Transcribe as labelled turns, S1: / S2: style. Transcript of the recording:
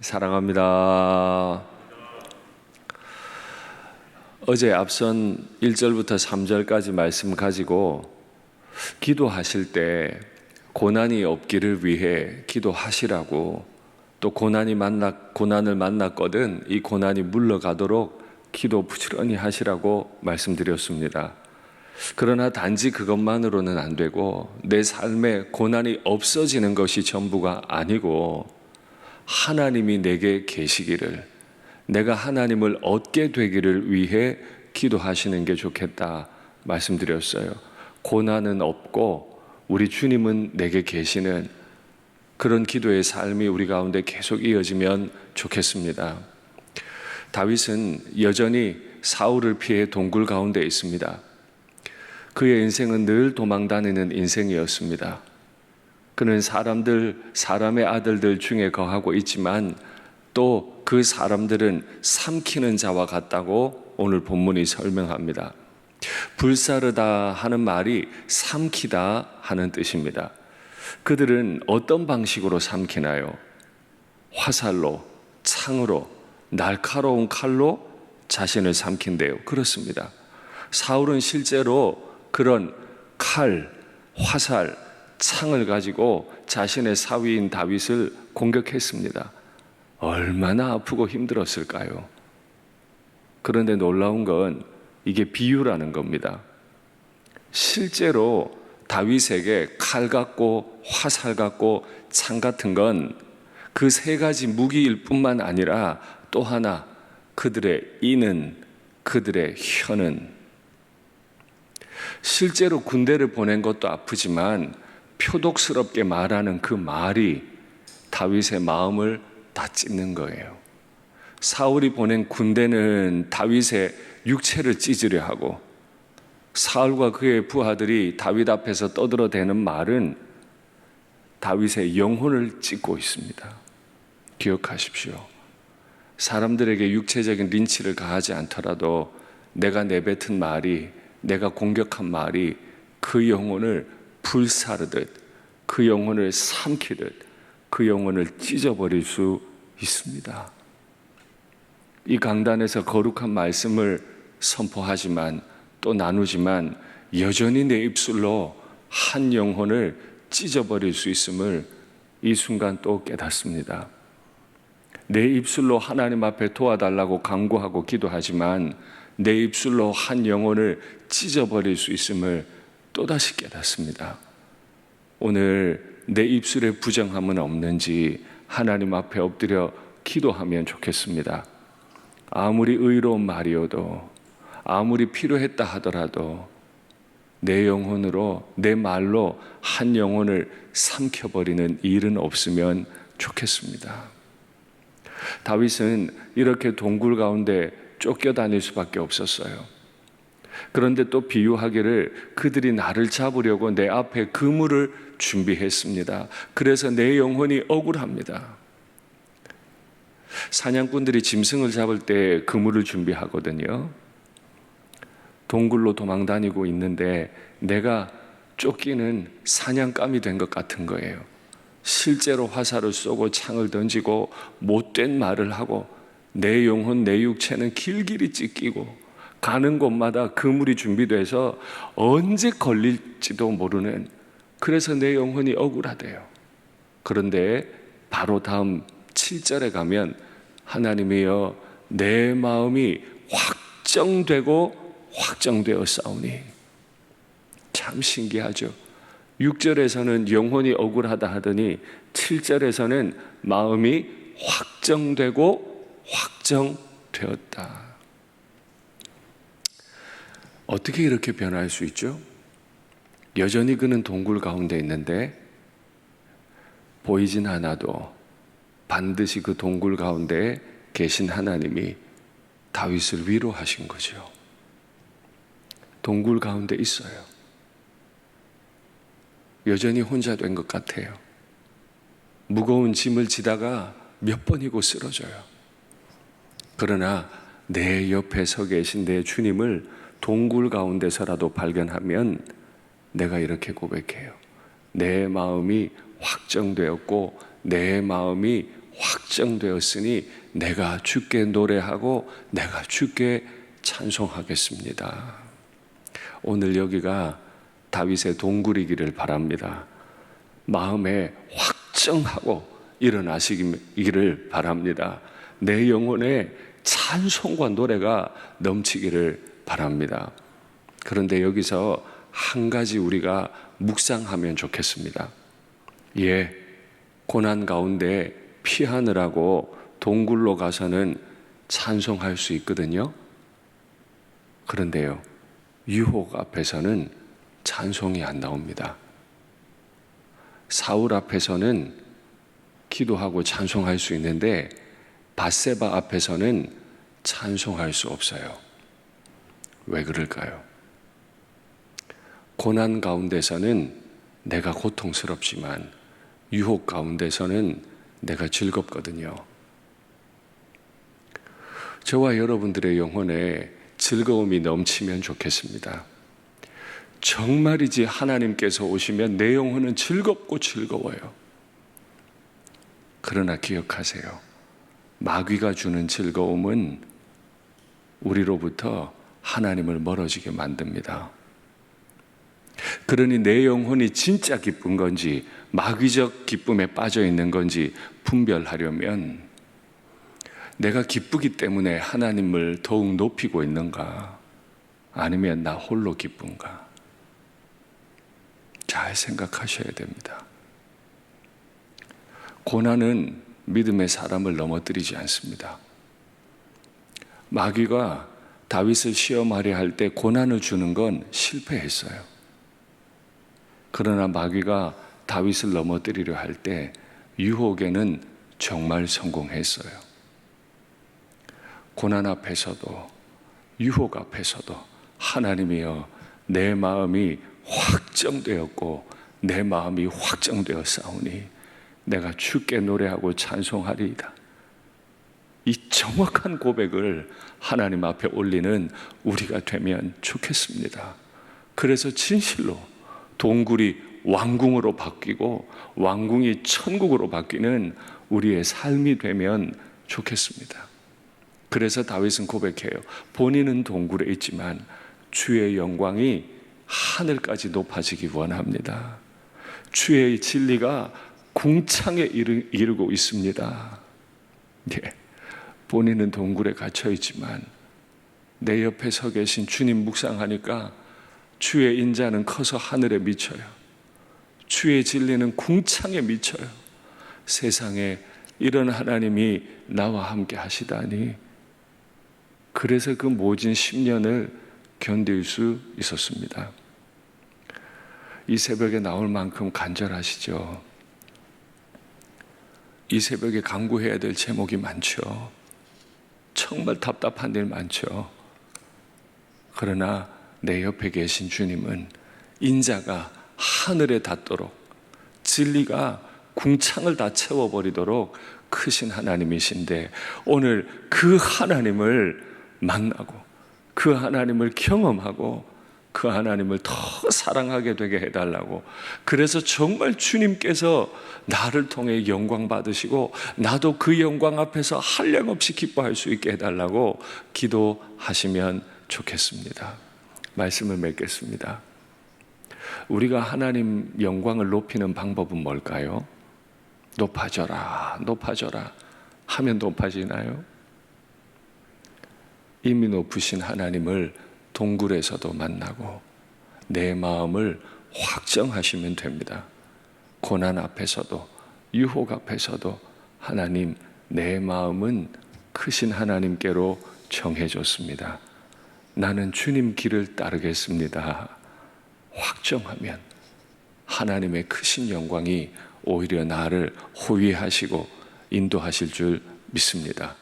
S1: 사랑합니다. 어제 앞선 1절부터 3절까지 말씀 가지고 기도하실 때 고난이 없기를 위해 기도하시라고, 또 고난을 만났거든 이 고난이 물러가도록 기도 부지런히 하시라고 말씀드렸습니다. 그러나 단지 그것만으로는 안 되고, 내 삶에 고난이 없어지는 것이 전부가 아니고 하나님이 내게 계시기를, 내가 하나님을 얻게 되기를 위해 기도하시는 게 좋겠다 말씀드렸어요. 고난은 없고 우리 주님은 내게 계시는 그런 기도의 삶이 우리 가운데 계속 이어지면 좋겠습니다. 다윗은 여전히 사울을 피해 동굴 가운데 있습니다. 그의 인생은 늘 도망다니는 인생이었습니다. 그는 사람의 아들들 중에 거하고 있지만 또 그 사람들은 삼키는 자와 같다고 오늘 본문이 설명합니다. 불사르다 하는 말이 삼키다 하는 뜻입니다. 그들은 어떤 방식으로 삼키나요? 화살로, 창으로, 날카로운 칼로 자신을 삼킨대요. 그렇습니다. 사울은 실제로 그런 칼, 화살, 창을 가지고 자신의 사위인 다윗을 공격했습니다. 얼마나 아프고 힘들었을까요? 그런데 놀라운 건 이게 비유라는 겁니다. 실제로 다윗에게 칼 같고 화살 같고 창 같은 건 그 세 가지 무기일 뿐만 아니라 또 하나, 그들의 이는, 그들의 혀는. 실제로 군대를 보낸 것도 아프지만 표독스럽게 말하는 그 말이 다윗의 마음을 다 찢는 거예요. 사울이 보낸 군대는 다윗의 육체를 찢으려 하고, 사울과 그의 부하들이 다윗 앞에서 떠들어대는 말은 다윗의 영혼을 찢고 있습니다. 기억하십시오. 사람들에게 육체적인 린치를 가하지 않더라도 내가 내뱉은 말이, 내가 공격한 말이 그 영혼을 불사르듯, 그 영혼을 삼키듯, 그 영혼을 찢어버릴 수 있습니다. 이 강단에서 거룩한 말씀을 선포하지만 또 나누지만 여전히 내 입술로 한 영혼을 찢어버릴 수 있음을 이 순간 또 깨닫습니다. 내 입술로 하나님 앞에 도와달라고 간구하고 기도하지만 내 입술로 한 영혼을 찢어버릴 수 있음을 또다시 깨닫습니다. 오늘 내 입술에 부정함은 없는지 하나님 앞에 엎드려 기도하면 좋겠습니다. 아무리 의로운 말이어도, 아무리 필요했다 하더라도 내 영혼으로, 내 말로 한 영혼을 삼켜버리는 일은 없으면 좋겠습니다. 다윗은 이렇게 동굴 가운데 쫓겨다닐 수밖에 없었어요. 그런데 또 비유하기를 그들이 나를 잡으려고 내 앞에 그물을 준비했습니다. 그래서 내 영혼이 억울합니다. 사냥꾼들이 짐승을 잡을 때 그물을 준비하거든요. 동굴로 도망다니고 있는데 내가 쫓기는 사냥감이 된 것 같은 거예요. 실제로 화살을 쏘고 창을 던지고 못된 말을 하고 내 영혼, 내 육체는 길길이 찢기고 가는 곳마다 그물이 준비돼서 언제 걸릴지도 모르는, 그래서 내 영혼이 억울하대요. 그런데 바로 다음 7절에 가면 하나님이여 내 마음이 확정되어 싸우니. 참 신기하죠. 6절에서는 영혼이 억울하다 하더니 7절에서는 마음이 확정되었다. 어떻게 이렇게 변할 수 있죠? 여전히 그는 동굴 가운데 있는데 보이진 않아도 반드시 그 동굴 가운데 계신 하나님이 다윗을 위로하신 거죠. 동굴 가운데 있어요. 여전히 혼자 된 것 같아요. 무거운 짐을 지다가 몇 번이고 쓰러져요. 그러나 내 옆에 서 계신 내 주님을 동굴 가운데서라도 발견하면 내가 이렇게 고백해요. 내 마음이 확정되었고 내 마음이 확정되었으니 내가 주께 노래하고 내가 주께 찬송하겠습니다. 오늘 여기가 다윗의 동굴이기를 바랍니다. 마음에 확정하고 일어나시기를 바랍니다. 내 영혼에 찬송과 노래가 넘치기를 바랍니다. 그런데 여기서 한 가지 우리가 묵상하면 좋겠습니다. 고난 가운데 피하느라고 동굴로 가서는 찬송할 수 있거든요. 그런데요, 유혹 앞에서는 찬송이 안 나옵니다. 사울 앞에서는 기도하고 찬송할 수 있는데 밧세바 앞에서는 찬송할 수 없어요. 왜 그럴까요? 고난 가운데서는 내가 고통스럽지만 유혹 가운데서는 내가 즐겁거든요. 저와 여러분들의 영혼에 즐거움이 넘치면 좋겠습니다. 정말이지 하나님께서 오시면 내 영혼은 즐겁고 즐거워요. 그러나 기억하세요. 마귀가 주는 즐거움은 우리로부터 하나님을 멀어지게 만듭니다. 그러니 내 영혼이 진짜 기쁜 건지 마귀적 기쁨에 빠져 있는 건지 분별하려면 내가 기쁘기 때문에 하나님을 더욱 높이고 있는가, 아니면 나 홀로 기쁜가, 잘 생각하셔야 됩니다. 고난은 믿음의 사람을 넘어뜨리지 않습니다. 마귀가 다윗을 시험하려 할 때 고난을 주는 건 실패했어요. 그러나 마귀가 다윗을 넘어뜨리려 할 때 유혹에는 정말 성공했어요. 고난 앞에서도 유혹 앞에서도 하나님이여, 내 마음이 확정되었고 내 마음이 확정되어 싸우니 내가 주께 노래하고 찬송하리이다. 이 정확한 고백을 하나님 앞에 올리는 우리가 되면 좋겠습니다. 그래서 진실로 동굴이 왕궁으로 바뀌고 왕궁이 천국으로 바뀌는 우리의 삶이 되면 좋겠습니다. 그래서 다윗은 고백해요. 본인은 동굴에 있지만 주의 영광이 하늘까지 높아지기 원합니다. 주의 진리가 궁창에 이르고 있습니다. 본인은 동굴에 갇혀 있지만 내 옆에 서 계신 주님 묵상하니까 주의 인자는 커서 하늘에 미쳐요. 주의 진리는 궁창에 미쳐요. 세상에 이런 하나님이 나와 함께 하시다니. 그래서 그 모진 10년을 견딜 수 있었습니다. 이 새벽에 나올 만큼 간절하시죠? 이 새벽에 간구해야 될 제목이 많죠. 정말 답답한 일 많죠. 그러나 내 옆에 계신 주님은 인자가 하늘에 닿도록, 진리가 궁창을 다 채워버리도록 크신 하나님이신데, 오늘 그 하나님을 만나고 그 하나님을 경험하고 그 하나님을 더 사랑하게 되게 해달라고, 그래서 정말 주님께서 나를 통해 영광 받으시고 나도 그 영광 앞에서 한량없이 기뻐할 수 있게 해달라고 기도하시면 좋겠습니다. 말씀을 맺겠습니다. 우리가 하나님 영광을 높이는 방법은 뭘까요? 높아져라, 높아져라 하면 높아지나요? 이미 높으신 하나님을 동굴에서도 만나고 내 마음을 확정하시면 됩니다. 고난 앞에서도 유혹 앞에서도 하나님, 내 마음은 크신 하나님께로 정해졌습니다. 나는 주님 길을 따르겠습니다. 확정하면 하나님의 크신 영광이 오히려 나를 호위하시고 인도하실 줄 믿습니다.